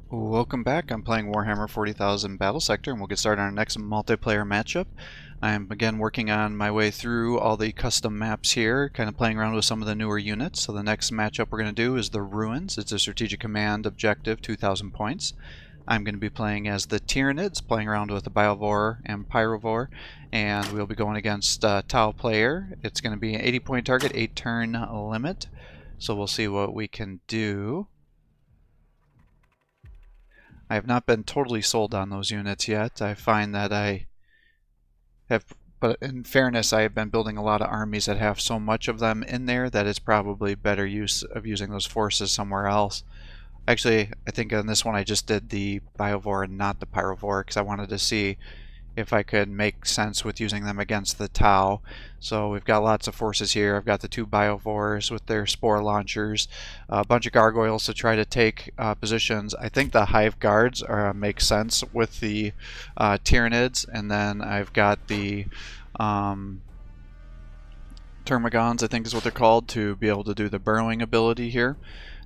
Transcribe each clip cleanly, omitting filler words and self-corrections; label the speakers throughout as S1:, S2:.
S1: Welcome back. I'm playing Warhammer 40,000 Battlesector, and we'll get started on our next multiplayer matchup. I'm again working on my way through all the custom maps here, kind of playing around with some of the newer units. So the next matchup we're going to do is the Ruins. It's a strategic command objective, 2,000 points. I'm going to be playing as the Tyranids, playing around with the Biovore and Pyrovore, and we'll be going against Tau player. It's going to be an 80-point target, 8-turn limit. So we'll see what we can do. I have not been totally sold on those units yet. I find that I have, but in fairness, I have been building a lot of armies that have so much of them in there that it's probably better use of using those forces somewhere else. Actually, I think on this one I just did the Biovore and not the Pyrovore because I wanted to see if I could make sense with using them against the Tau. So we've got lots of forces here. I've got the two Biovores with their spore launchers, a bunch of gargoyles to try to take positions. I think the Hive Guards make sense with the Tyranids, and then I've got the Termagants, I think is what they're called, to be able to do the burrowing ability here.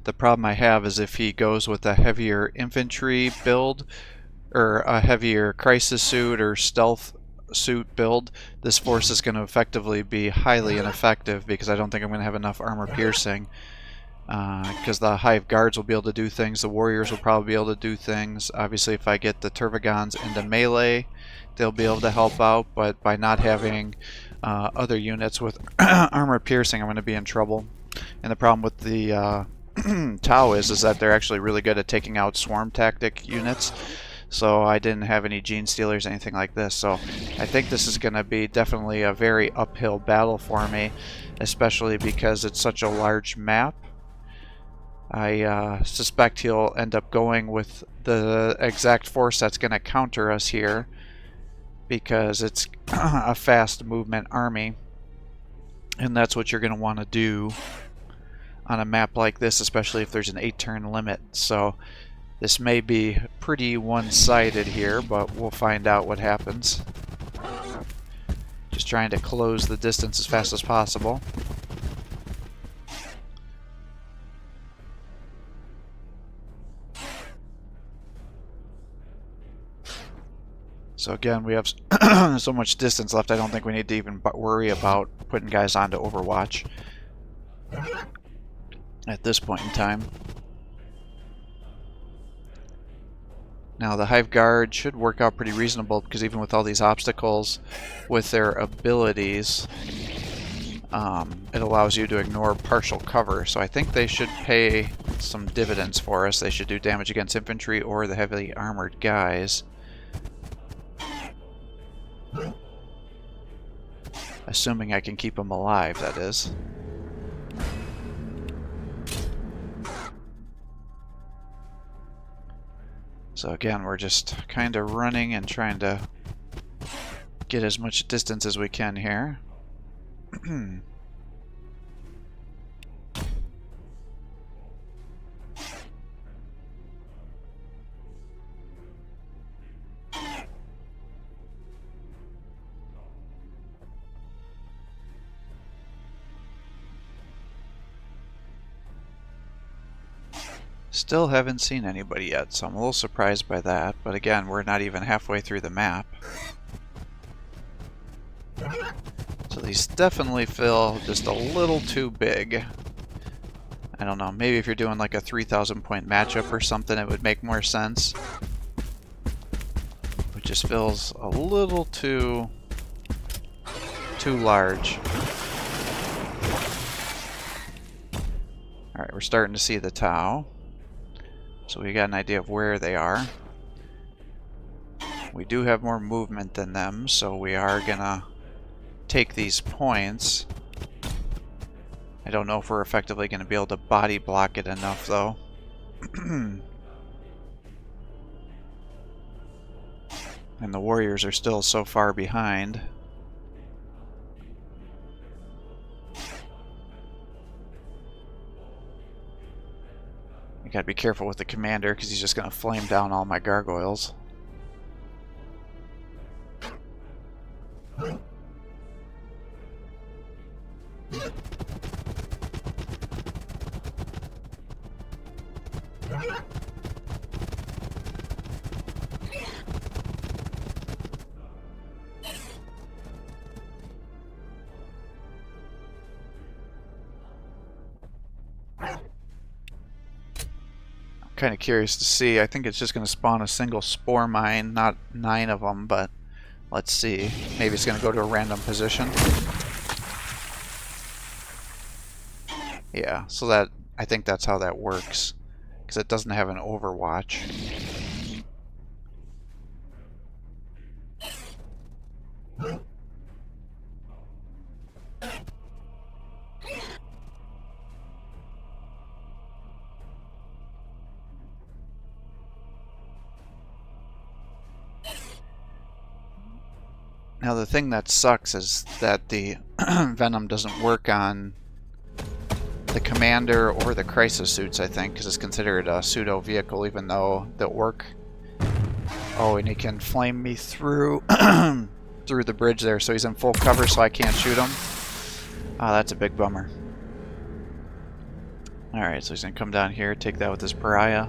S1: The problem I have is if he goes with a heavier infantry build, or a heavier crisis suit or stealth suit build, this force is going to effectively be highly ineffective because I don't think I'm going to have enough armor piercing. Because the Hive Guards will be able to do things, the Warriors will probably be able to do things. Obviously, if I get the Termagants into melee, they'll be able to help out, but by not having other units with armor piercing, I'm going to be in trouble. And the problem with the Tau is that they're actually really good at taking out swarm tactic units. So I didn't have any gene stealers, anything like this. So I think this is going to be definitely a very uphill battle for me, especially because it's such a large map. I suspect he'll end up going with the exact force that's going to counter us here, because it's a fast movement army, and that's what you're going to want to do on a map like this, especially if there's an 8-turn limit. So this may be pretty one-sided here, but we'll find out what happens. Just trying to close the distance as fast as possible. So again, we have so much distance left, I don't think we need to even worry about putting guys onto Overwatch at this point in time. Now the Hive Guard should work out pretty reasonable, because even with all these obstacles with their abilities, it allows you to ignore partial cover. So I think they should pay some dividends for us. They should do damage against infantry or the heavily armored guys. Assuming I can keep them alive, that is. So again, we're just kind of running and trying to get as much distance as we can here. Still haven't seen anybody yet, so I'm a little surprised by that. But again, we're not even halfway through the map. So these definitely feel just a little too big. I don't know, maybe if you're doing like a 3,000 point matchup or something, it would make more sense. It just feels a little too large. Alright, we're starting to see the Tau. So we got an idea of where they are. We do have more movement than them, so we are gonna take these points. I don't know if we're effectively gonna be able to body block it enough, though. And the Warriors are still so far behind. Gotta be careful with the commander, because he's just gonna flame down all my gargoyles. kind of curious to see. I think it's just going to spawn a single spore mine, not 9 of them, but let's see. Maybe it's going to go to a random position. Yeah, so that I think that's how that works, because it doesn't have an overwatch. Now the thing that sucks is that the venom doesn't work on the commander or the crisis suits, I think, because it's considered a pseudo vehicle, even though they'll work. Oh, and he can flame me through through the bridge there, so he's in full cover, so I can't shoot him. Oh, that's a big bummer. Alright, so he's gonna come down here, take that with his pariah.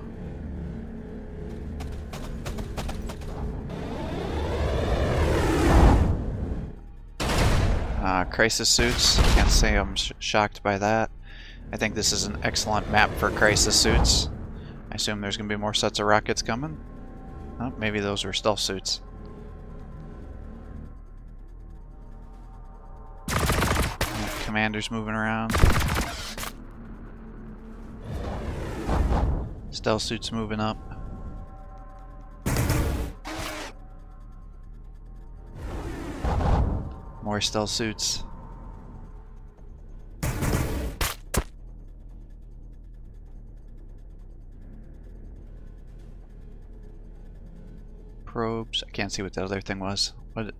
S1: Crisis suits. Can't say I'm shocked by that. I think this is an excellent map for crisis suits. I assume there's going to be more sets of rockets coming. Oh, maybe those were stealth suits. Commanders moving around. Stealth suits moving up. More stealth suits. Probes. I can't see what the other thing was. What?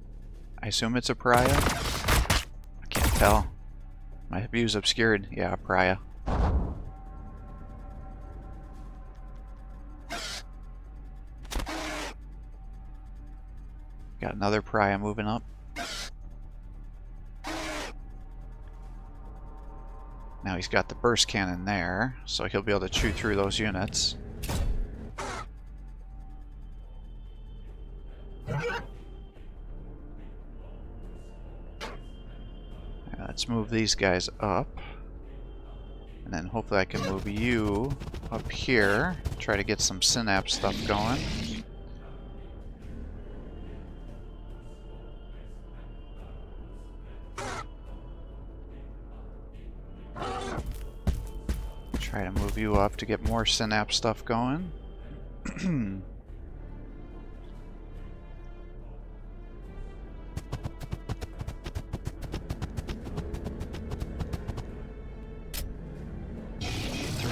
S1: I assume it's a pariah? I can't tell. My view's obscured. Yeah, a pariah. Got another pariah moving up. Now he's got the burst cannon there, so he'll be able to chew through those units. Let's move these guys up. And then hopefully I can move you up here. Try to get some synapse stuff going. Try to move you up to get more synapse stuff going. Throw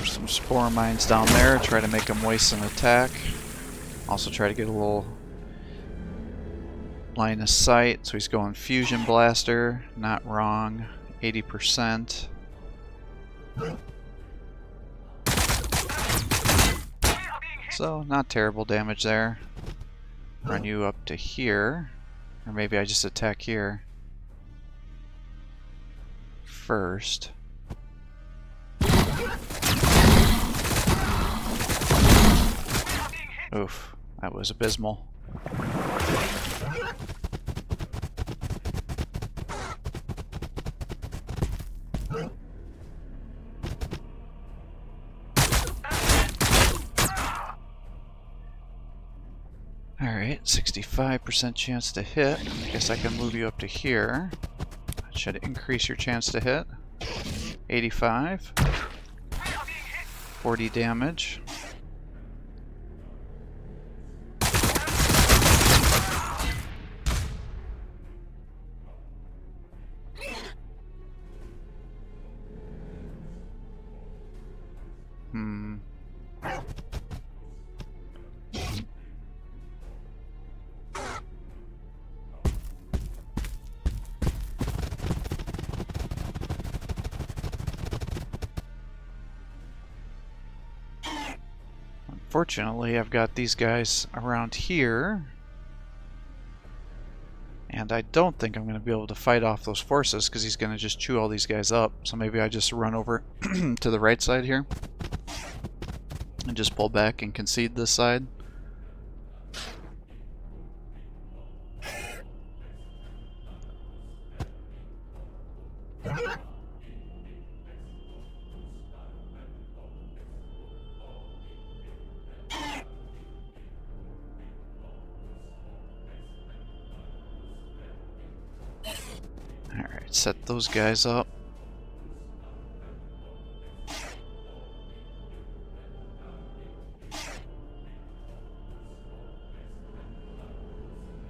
S1: some spore mines down there, try to make them waste an attack. Also try to get a little line of sight. So he's going fusion blaster, not wrong, 80%. So, not terrible damage there. Run you up to here. Or maybe I just attack here first. Oof, that was abysmal. Alright, 65% chance to hit. I guess I can move you up to here. That should increase your chance to hit. 85. 40 damage. Unfortunately, I've got these guys around here, and I don't think I'm going to be able to fight off those forces because he's going to just chew all these guys up. So maybe I just run over to the right side here and just pull back and concede this side. could set those guys up.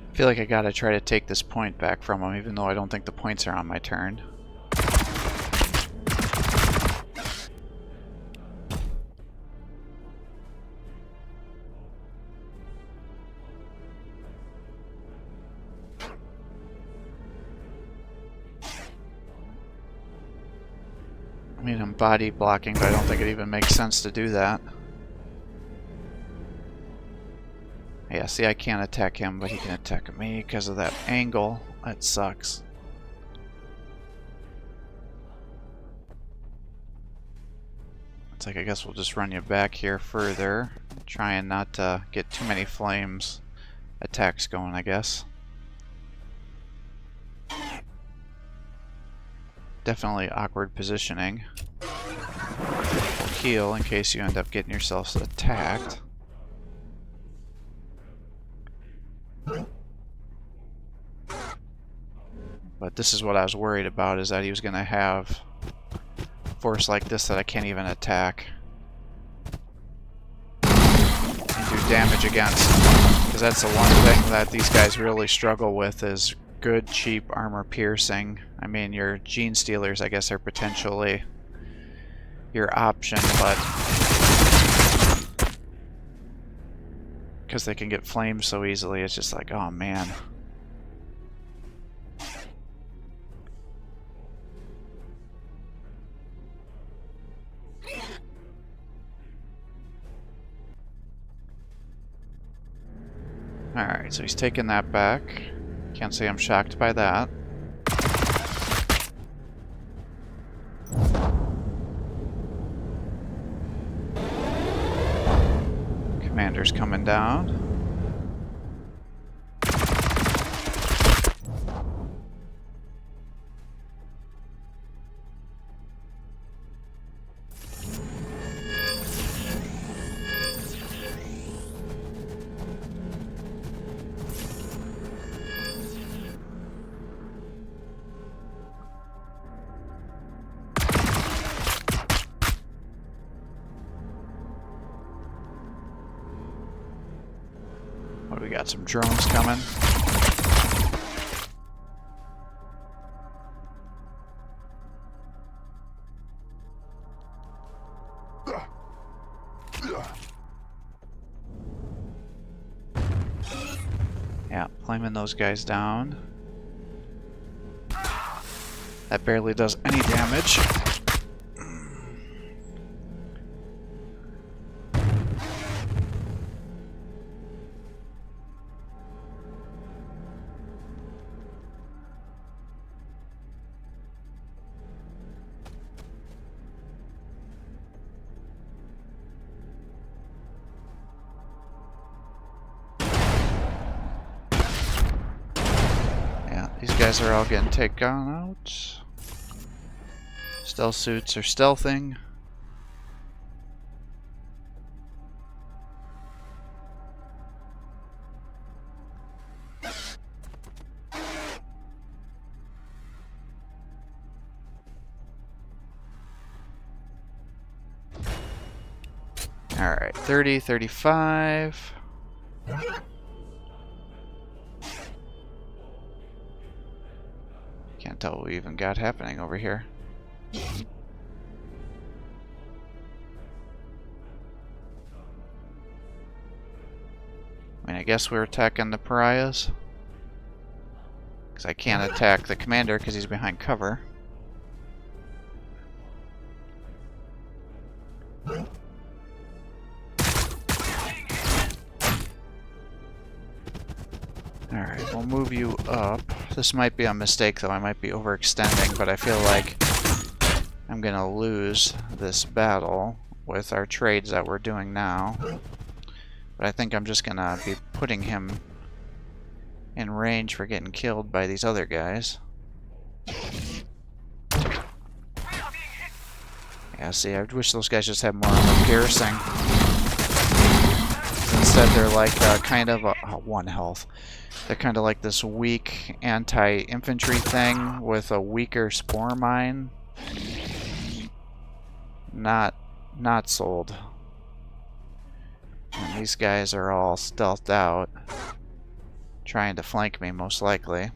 S1: I feel like I gotta try to take this point back from him, even though I don't think the points are on my turn. I mean, I'm body blocking, but I don't think it even makes sense to do that. Yeah, see, I can't attack him, but he can attack me because of that angle. That sucks. It's like, I guess we'll just run you back here further. Trying not to get too many flames attacks going, I guess. Definitely awkward positioning. Heal in case you end up getting yourself attacked. But this is what I was worried about, is that he was going to have force like this that I can't even attack and do damage against. Because that's the one thing that these guys really struggle with, is good, cheap armor piercing. I mean, your Gene Stealers, I guess, are potentially your option, but because they can get flamed so easily, it's just like, oh man. Alright, so he's taking that back. Can't say I'm shocked by that. Commander's coming down. We got some drones coming. Yeah, flaming those guys down. That barely does any damage. These guys are all getting taken out. Stealth suits are stealthing. Alright, 30, 35. Can't tell what we even got happening over here. I mean, I guess we're attacking the pariahs. Because I can't attack the commander because he's behind cover. Alright, we'll move you up. This might be a mistake though, I might be overextending, but I feel like I'm gonna lose this battle with our trades that we're doing now. But I think I'm just gonna be putting him in range for getting killed by these other guys. Yeah, see, I wish those guys just had more armor piercing. Instead said, they're like kind of a 1 health. They're kind of like this weak anti-infantry thing with a weaker spore mine. Not sold. And these guys are all stealthed out, trying to flank me most likely.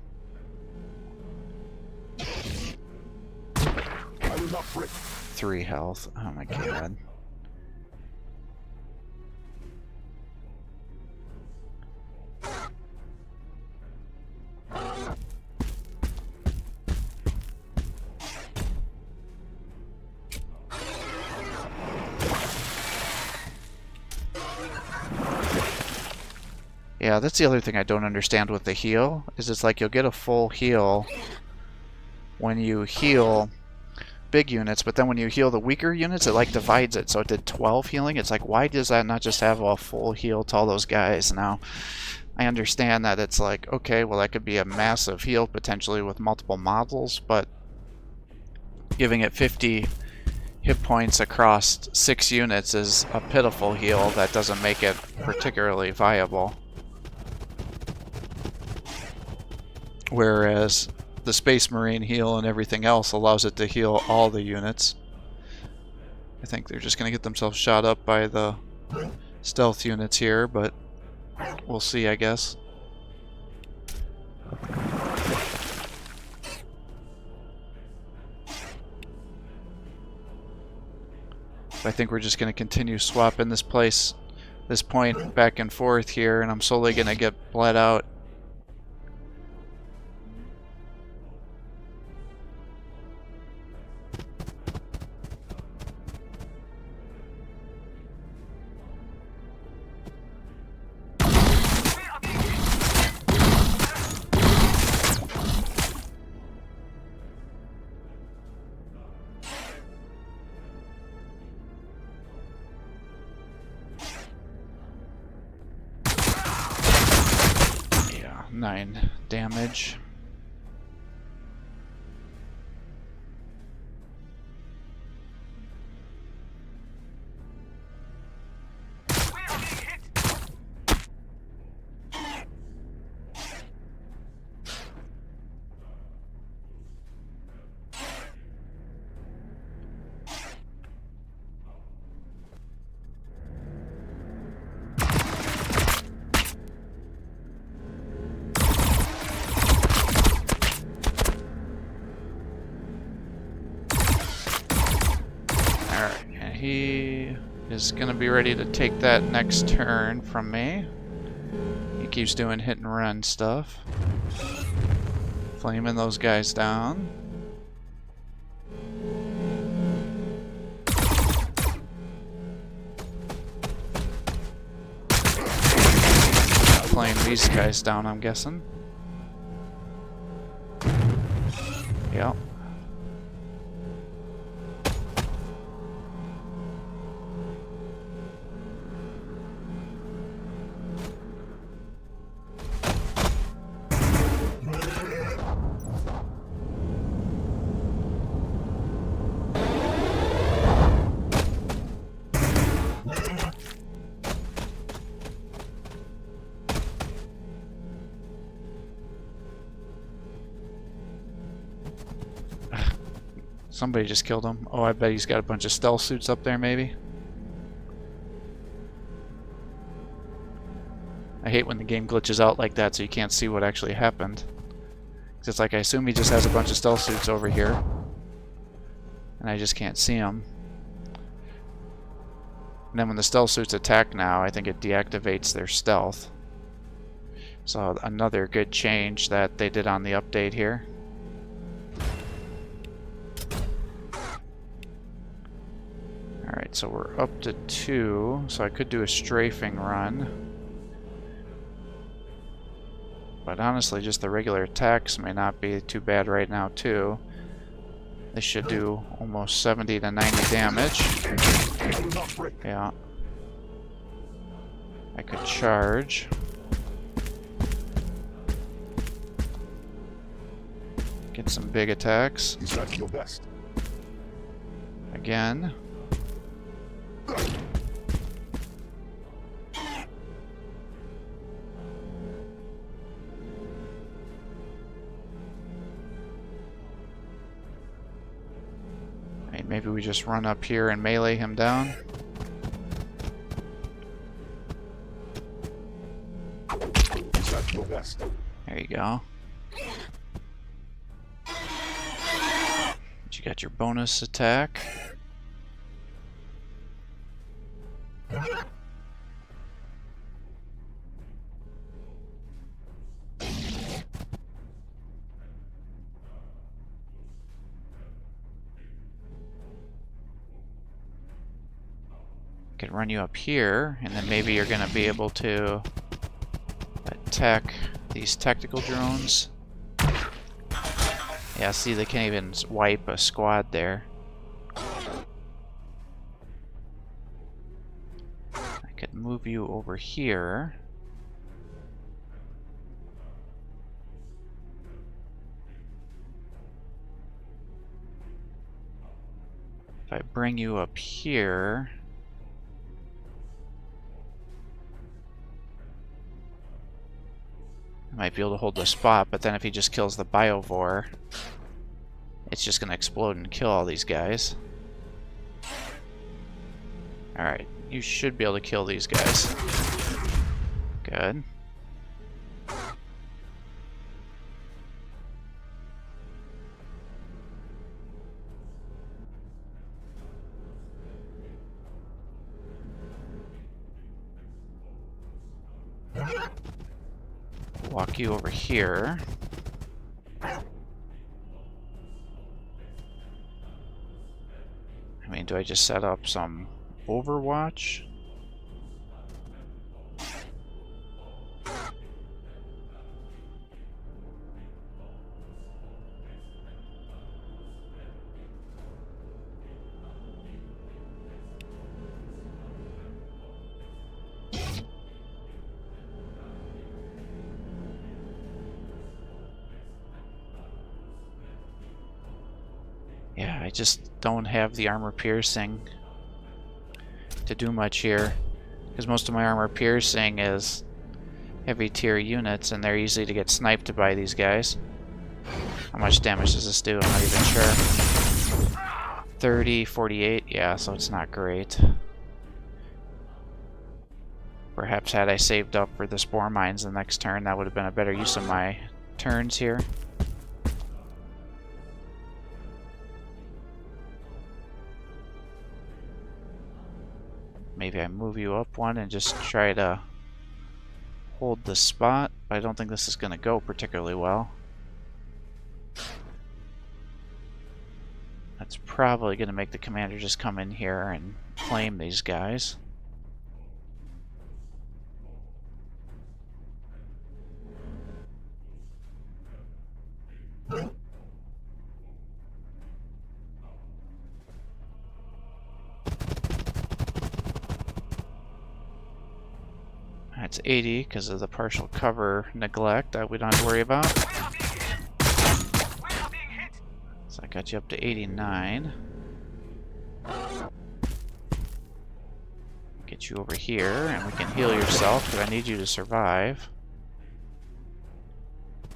S1: 3 health. Oh my god. Yeah, that's the other thing I don't understand with the heal, is it's like you'll get a full heal when you heal big units, but then when you heal the weaker units, it like divides it. So it did 12 healing. It's like, why does that not just have a full heal to all those guys? Now, I understand that it's like, okay, well, that could be a massive heal potentially with multiple models, but giving it 50 hit points across 6 units is a pitiful heal that doesn't make it particularly viable. Whereas the Space Marine heal and everything else allows it to heal all the units. I think they're just going to get themselves shot up by the stealth units here, but we'll see, I guess. I think we're just going to continue swapping this point back and forth here, and I'm slowly going to get bled out. Yeah, 9 damage. He is going to be ready to take that next turn from me. He keeps doing hit and run stuff. Flaming those guys down. Playing these guys down, I'm guessing. Yep. Somebody just killed him. Oh, I bet he's got a bunch of stealth suits up there, maybe. I hate when the game glitches out like that so you can't see what actually happened. It's like, I assume he just has a bunch of stealth suits over here. And I just can't see them. And then when the stealth suits attack now, I think it deactivates their stealth. So another good change that they did on the update here. Alright, so we're up to 2, so I could do a strafing run. But honestly, just the regular attacks may not be too bad right now, too. They should do almost 70 to 90 damage. Yeah. I could charge. Get some big attacks. Again. maybe we just run up here and melee him down. There you go. You got your bonus attack. Could run you up here, and then maybe you're going to be able to attack these tactical drones. Yeah, see, they can't even wipe a squad there. I could move you over here. If I bring you up here... I might be able to hold the spot, but then if he just kills the Biovore, it's just going to explode and kill all these guys. Alright, you should be able to kill these guys. Good. Walk you over here. I mean, do I just set up some Overwatch? Yeah, I just don't have the armor piercing to do much here, because most of my armor piercing is heavy tier units, and they're easy to get sniped by these guys. How much damage does this do? I'm not even sure. 30, 48, yeah, so it's not great. Perhaps had I saved up for the spore mines the next turn, that would have been a better use of my turns here. Maybe I move you up one and just try to hold the spot. I don't think this is going to go particularly well. That's probably going to make the commander just come in here and claim these guys. That's 80 because of the partial cover neglect that we don't have to worry about. So I got you up to 89. Get you over here, and we can heal yourself because I need you to survive.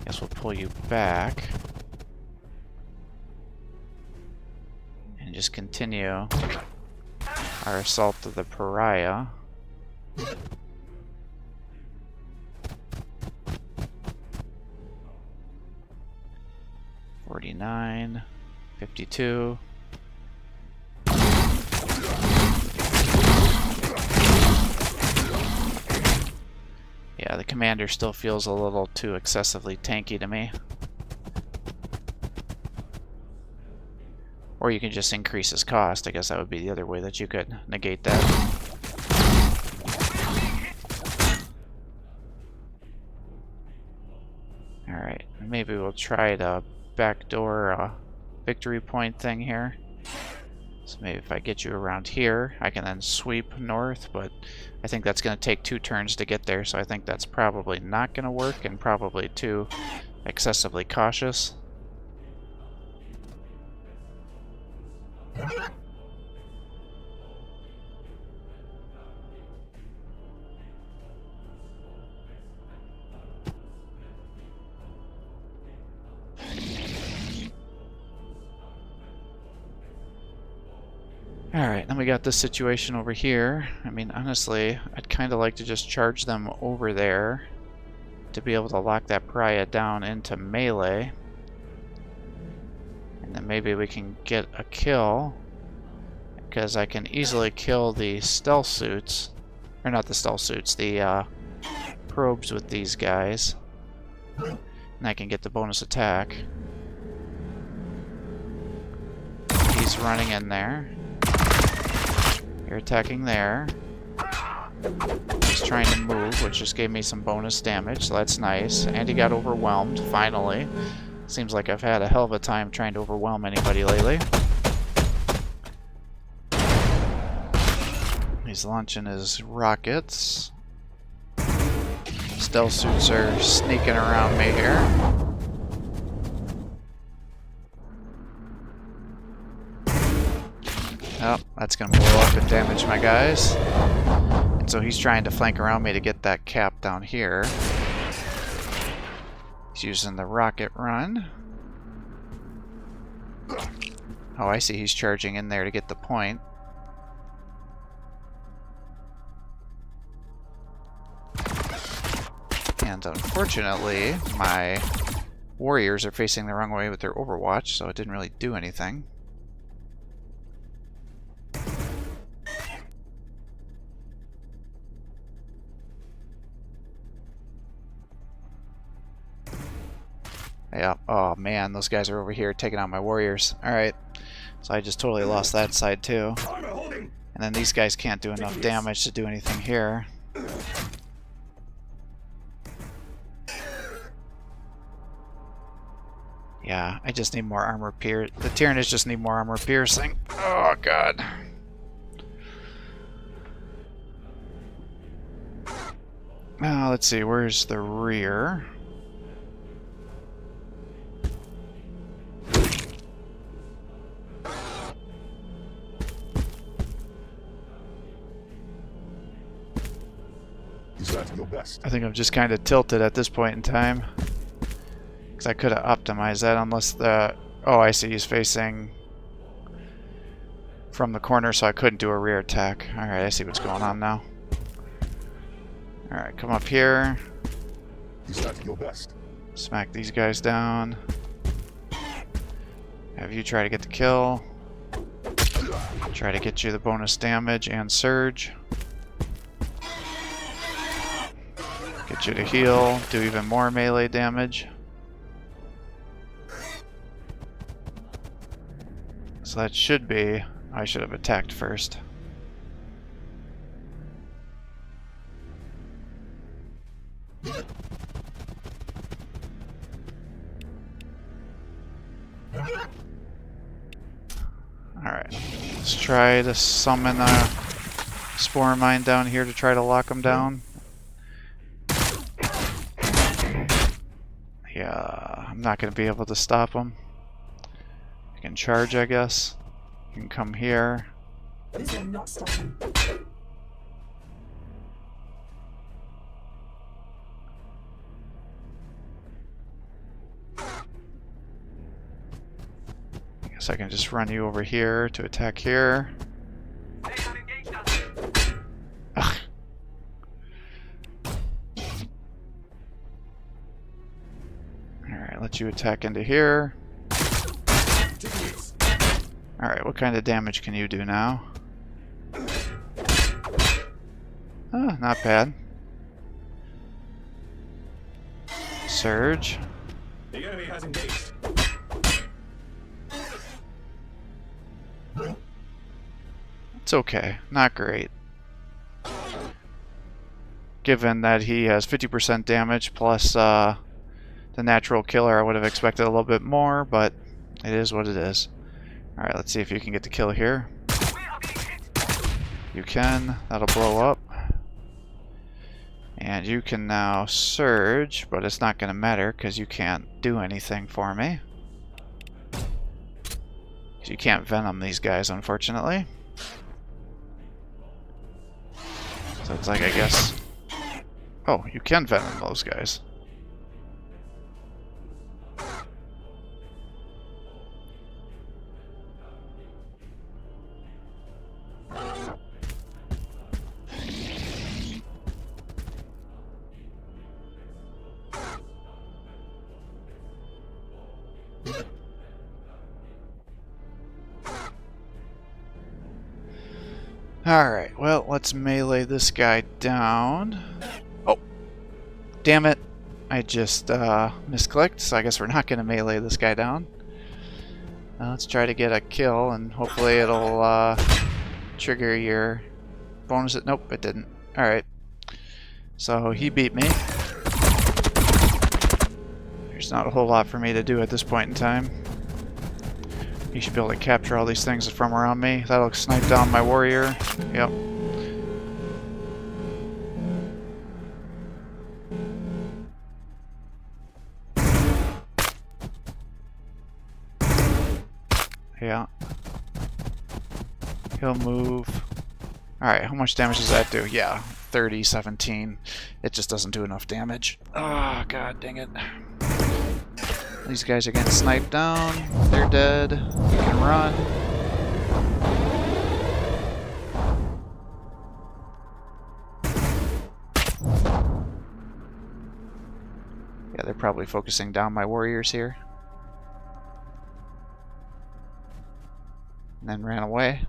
S1: Guess we'll pull you back. And just continue our assault of the pariah. 49, 52. Yeah, the commander still feels a little too excessively tanky to me. Or you can just increase his cost. I guess that would be the other way that you could negate that. Alright, maybe we'll try to backdoor victory point thing here. So maybe if I get you around here, I can then sweep north, but I think that's going to take 2 turns to get there, so I think that's probably not going to work and probably too excessively cautious. Alright, then we got this situation over here. I mean, honestly, I'd kind of like to just charge them over there to be able to lock that pariah down into melee. And then maybe we can get a kill, because I can easily kill the stealth suits. Or not the stealth suits, the probes with these guys. And I can get the bonus attack. He's running in there. You're attacking there. He's trying to move, which just gave me some bonus damage, so that's nice. And he got overwhelmed, finally. Seems like I've had a hell of a time trying to overwhelm anybody lately. He's launching his rockets. Stealth suits are sneaking around me here. Oh, that's going to blow up and damage my guys. And so he's trying to flank around me to get that cap down here. He's using the rocket run. Oh, I see. He's charging in there to get the point. And unfortunately, my warriors are facing the wrong way with their Overwatch, so it didn't really do anything. Yeah, oh man, those guys are over here taking out my warriors. Alright, so I just totally lost that side too. And then these guys can't do enough damage to do anything here. Yeah, I just need more armor piercing. The Tyranids just need more armor piercing. Oh god. Now, let's see, where's the rear? I think I'm just kind of tilted at this point in time. Because I could have optimized that unless the... Oh, I see, he's facing from the corner, so I couldn't do a rear attack. Alright, I see what's going on now. Alright, come up here. Smack these guys down. Have you try to get the kill. Try to get you the bonus damage and surge. Get you to heal, do even more melee damage. So that should be... I should have attacked first. Alright, let's try to summon a Spore Mine down here to try to lock them down. Yeah, I'm not going to be able to stop them. I can charge, I guess. You can come here.
S2: This will not stop him.
S1: I guess I can just run you over here to attack here. Ugh. Alright, let you attack into here. Alright, what kind of damage can you do now? Oh, not bad. Surge.
S2: The enemy has engaged.
S1: It's okay. Not great. Given that he has 50% damage plus the natural killer, I would have expected a little bit more, but it is what it is. Alright, let's see if you can get the kill here. You can. That'll blow up. And you can now surge, but it's not going to matter because you can't do anything for me. You can't venom these guys, unfortunately. So it's like, I guess... Oh, you can venom those guys. Alright, well, let's melee this guy down. Oh, damn it. I just misclicked, so I guess we're not going to melee this guy down. Let's try to get a kill, and hopefully it'll trigger your bonus. Nope, it didn't. Alright. So he beat me. There's not a whole lot for me to do at this point in time. You should be able to capture all these things from around me. That'll snipe down my warrior. Yep. Yeah. He'll move. Alright, how much damage does that do? Yeah, 30, 17. It just doesn't do enough damage. Oh, god dang it. These guys are getting sniped down. They're dead. You can run. Yeah, they're probably focusing down my warriors here. And then ran away.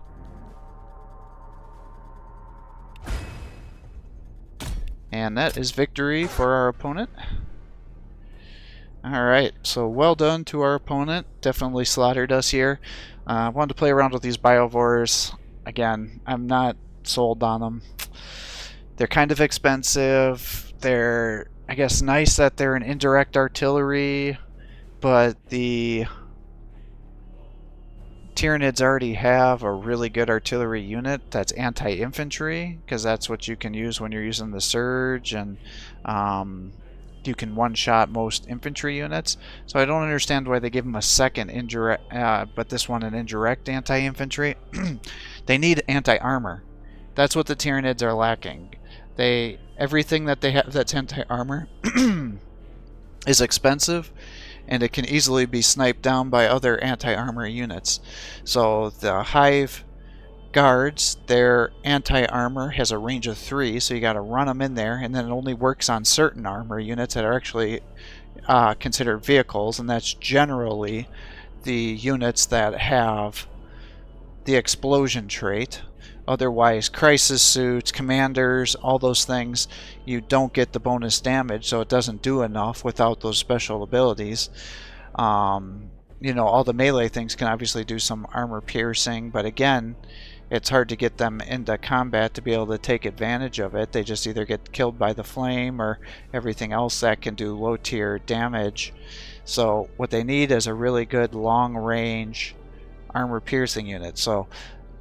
S1: And that is victory for our opponent. Alright, so well done to our opponent. Definitely slaughtered us here. I wanted to play around with these biovores. Again, I'm not sold on them. They're kind of expensive. They're, I guess, nice that they're an indirect artillery, but the Tyranids already have a really good artillery unit that's anti-infantry, because that's what you can use when you're using the surge, and you can one-shot most infantry units. So I don't understand why they give them a second indirect, but this one an indirect anti-infantry. They need anti-armor. That's what the Tyranids are lacking. Everything that they have that's anti-armor is expensive, and it can easily be sniped down by other anti-armor units. So the Hive guards, their anti-armor has a range of 3, so you got to run them in there, and then it only works on certain armor units that are actually considered vehicles, and that's generally the units that have the explosion trait. Otherwise, crisis suits, commanders, all those things, you don't get the bonus damage, so it doesn't do enough without those special abilities. You know, all the melee things can obviously do some armor piercing, but again, it's hard to get them into combat to be able to take advantage of it. They just either get killed by the flame or everything else that can do low tier damage. So what they need is a really good long range armor piercing unit. So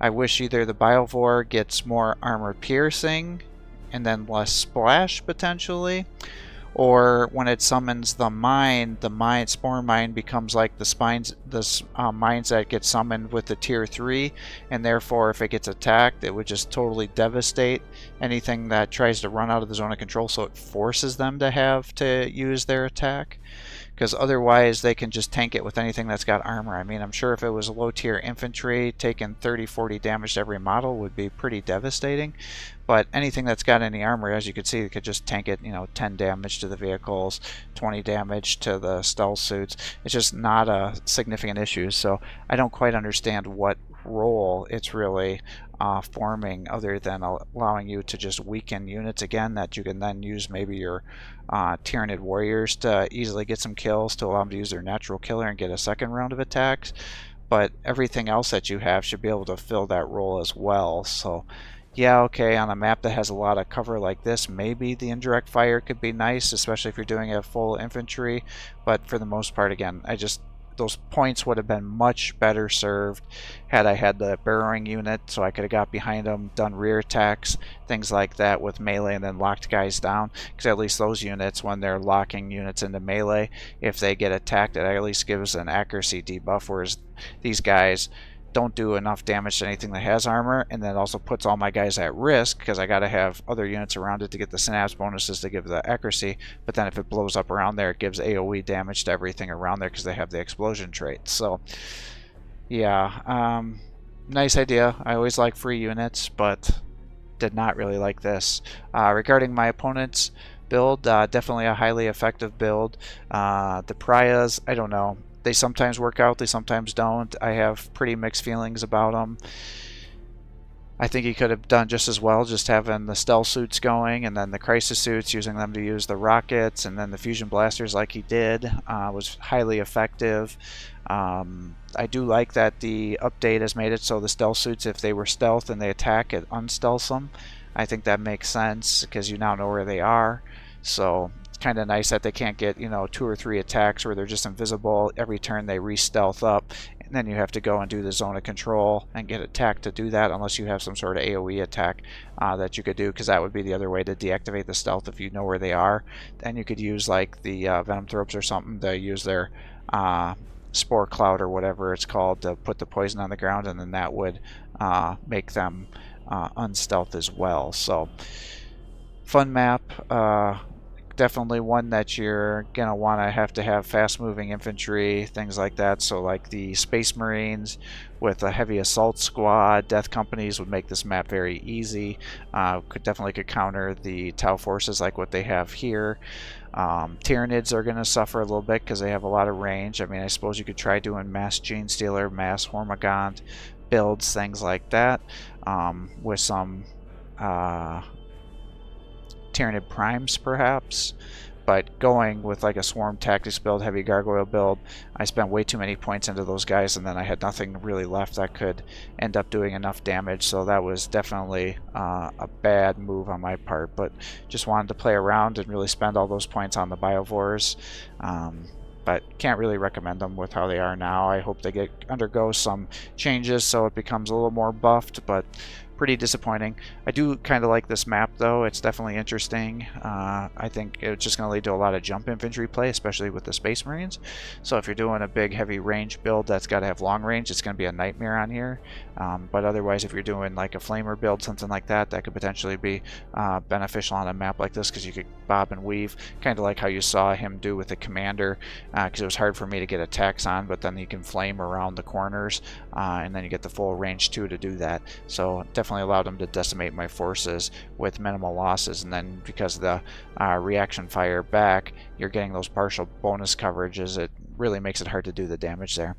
S1: I wish either the Biovore gets more armor piercing and then less splash potentially, or when it summons the mine spore mine becomes like the mines that get summoned with the tier 3, and therefore if it gets attacked it would just totally devastate anything that tries to run out of the zone of control, so it forces them to have to use their attack, because otherwise they can just tank it with anything that's got armor. I mean, I'm sure if it was low tier infantry, taking 30-40 damage to every model would be pretty devastating, but anything that's got any armor, as you can see, it could just tank it, you know, 10 damage to the vehicles, 20 damage to the stealth suits. It's just not a significant issue, so I don't quite understand what role it's really forming, other than allowing you to just weaken units again that you can then use maybe your Tyranid warriors to easily get some kills to allow them to use their natural killer and get a second round of attacks. But everything else that you have should be able to fill that role as well. So yeah, okay, on a map that has a lot of cover like this, maybe the indirect fire could be nice, especially if you're doing a full infantry, but for the most part, again, those points would have been much better served had I had the burrowing unit, so I could have got behind them, done rear attacks, things like that with melee, and then locked guys down, because at least those units, when they're locking units into melee, if they get attacked, it at least gives an accuracy debuff, whereas these guys don't do enough damage to anything that has armor, and then also puts all my guys at risk because I got to have other units around it to get the synapse bonuses to give the accuracy, but then if it blows up around there, it gives AoE damage to everything around there because they have the explosion trait. So yeah, nice idea. I always like free units, but did not really like this. Regarding my opponent's build, definitely a highly effective build. The Pariahs, I don't know. They sometimes work out, they sometimes don't. I have pretty mixed feelings about them. I think he could have done just as well just having the stealth suits going and then the crisis suits, using them to use the rockets, and then the fusion blasters like he did was highly effective. I do like that the update has made it so the stealth suits, if they were stealth and they attack, it unstealths them. I think that makes sense because you now know where they are. So it's kind of nice that they can't get, 2 or 3 attacks where they're just invisible. Every turn they re-stealth up, and then you have to go and do the zone of control and get attacked to do that, unless you have some sort of AoE attack that you could do, because that would be the other way to deactivate the stealth. If you know where they are, then you could use like the Venom Thropes or something to use their Spore Cloud or whatever it's called to put the poison on the ground, and then that would make them unstealth as well. So fun map. Definitely one that you're gonna want to have fast moving infantry, things like that. So like the Space Marines with a heavy assault squad, death companies would make this map very easy. Could counter the Tau forces like what they have here. Tyranids are going to suffer a little bit because they have a lot of range. I mean, I suppose you could try doing mass Gene Stealer, mass Hormagaunt builds, things like that, with some Tyranid primes perhaps, but going with like a swarm tactics build, heavy gargoyle build, I spent way too many points into those guys, and then I had nothing really left that could end up doing enough damage. So that was definitely a bad move on my part, but just wanted to play around and really spend all those points on the biovores. But can't really recommend them with how they are now. I hope they undergo some changes so it becomes a little more buffed, but pretty disappointing. I do kind of like this map though. It's definitely interesting. I think it's just going to lead to a lot of jump infantry play, especially with the Space Marines. So if you're doing a big heavy range build that's got to have long range, it's going to be a nightmare on here. But otherwise, if you're doing like a flamer build, something like that, that could potentially be beneficial on a map like this, because you could bob and weave, kind of like how you saw him do with the commander, because it was hard for me to get attacks on, but then you can flame around the corners, and then you get the full range too to do that. So definitely allowed him to decimate my forces with minimal losses, and then because of the reaction fire back, you're getting those partial bonus coverages. It really makes it hard to do the damage there.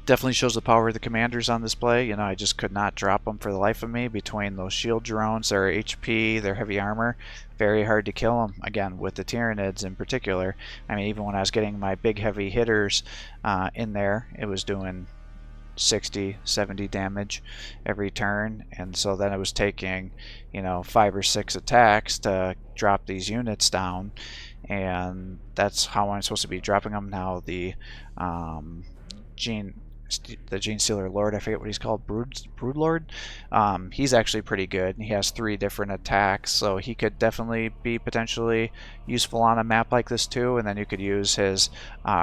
S1: Definitely shows the power of the commanders on display. I just could not drop them for the life of me. Between those shield drones, their HP, their heavy armor, very hard to kill them. Again, with the Tyranids in particular. I mean, even when I was getting my big heavy hitters in there, it was doing 60, 70 damage every turn, and so then it was taking 5 or 6 attacks to drop these units down, and that's how I'm supposed to be dropping them now. The Gene Stealer Lord, I forget what he's called, Brood Lord. He's actually pretty good. He has 3 different attacks, so he could definitely be potentially useful on a map like this too. And then you could use his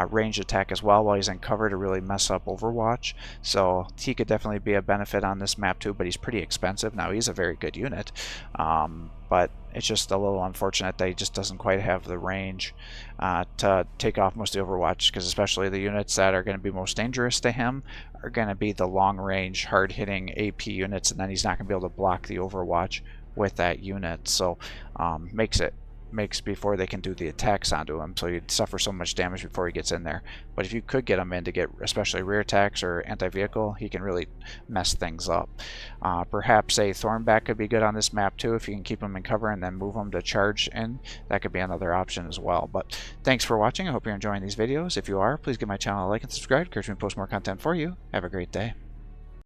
S1: range attack as well while he's in cover to really mess up Overwatch. So he could definitely be a benefit on this map too, but he's pretty expensive. Now he's a very good unit, but it's just a little unfortunate that he just doesn't quite have the range to take off most of the Overwatch, because especially the units that are going to be most dangerous to him are going to be the long range, hard hitting AP units, and then he's not going to be able to block the Overwatch with that unit. So makes before they can do the attacks onto him, so you'd suffer so much damage before he gets in there. But if you could get him in to get especially rear attacks or anti-vehicle, he can really mess things up. Perhaps a Thornback could be good on this map too, if you can keep him in cover and then move him to charge in. That could be another option as well. But thanks for watching. I hope you're enjoying these videos. If you are, please give my channel a like and subscribe. Encourage me to post more content for you. Have a great day.